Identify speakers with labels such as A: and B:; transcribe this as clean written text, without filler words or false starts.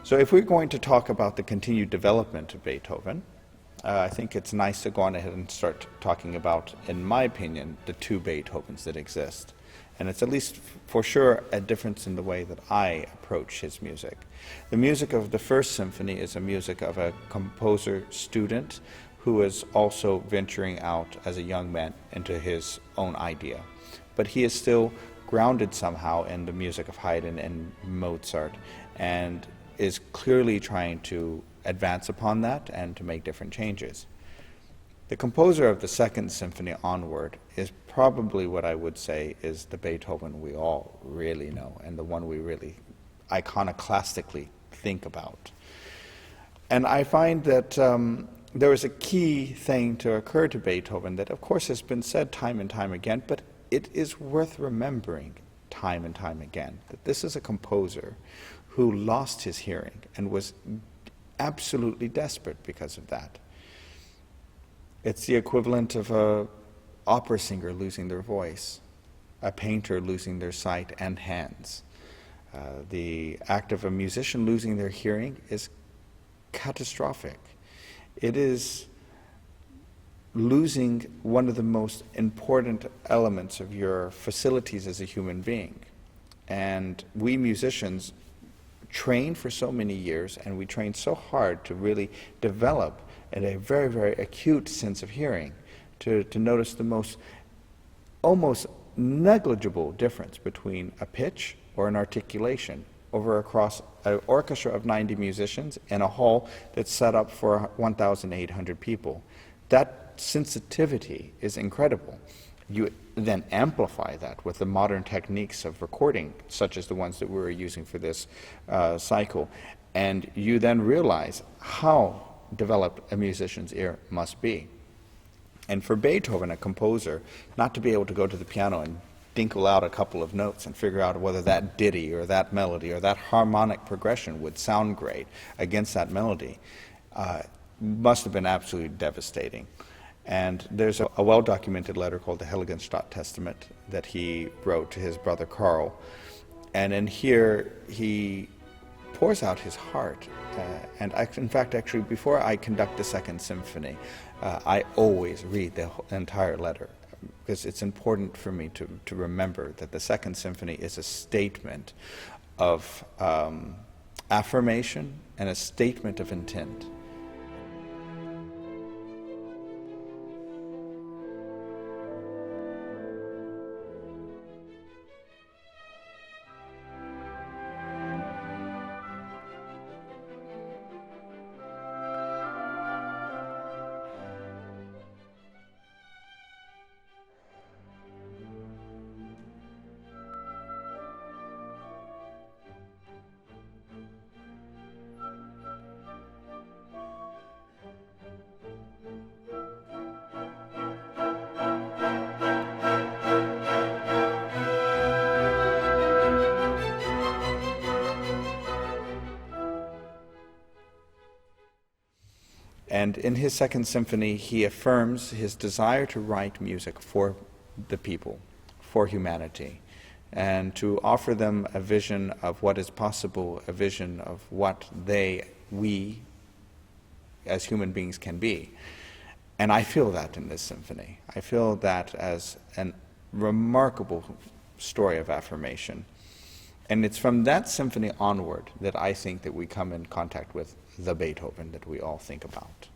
A: So if we're going to talk about the continued development of Beethoven, I think it's nice to go on ahead and start talking about, in my opinion, the two Beethovens that exist. And it's at least for sure a difference in the way that I approach his music. The music of the First Symphony is a music of a composer-student who is also venturing out as a young man into his own idea. But he is still grounded somehow in the music of Haydn and Mozart, and is clearly trying to advance upon that and to make different changes. The composer of the Second Symphony onward is probably what I would say is the Beethoven we all really know, and the one we really iconoclastically think about. And I find that there is a key thing to occur to Beethoven that of course has been said time and time again, but it is worth remembering time and time again, that this is a composer who lost his hearing and was absolutely desperate because of that. It's the equivalent of an opera singer losing their voice, a painter losing their sight and hands. The act of a musician losing their hearing is catastrophic. It is losing one of the most important elements of your facilities as a human being. And we musicians train for so many years, and we train so hard to really develop a very, very acute sense of hearing, to notice the most almost negligible difference between a pitch or an articulation across an orchestra of 90 musicians in a hall that's set up for 1,800 people. That sensitivity is incredible. You then amplify that with the modern techniques of recording, such as the ones that we're using for this cycle, and you then realize how developed a musician's ear must be. And for Beethoven, a composer, not to be able to go to the piano and dinkle out a couple of notes and figure out whether that ditty or that melody or that harmonic progression would sound great against that melody must have been absolutely devastating. And there's a well-documented letter called the Heiligenstadt Testament that he wrote to his brother Karl. And in here, he pours out his heart. And in fact, actually, before I conduct the Second Symphony, I always read the entire letter, because it's important for me to remember that the Second Symphony is a statement of affirmation and a statement of intent. And in his Second Symphony, he affirms his desire to write music for the people, for humanity, and to offer them a vision of what is possible, a vision of what we, as human beings can be. And I feel that in this symphony. I feel that as a remarkable story of affirmation. And it's from that symphony onward that I think that we come in contact with the Beethoven that we all think about.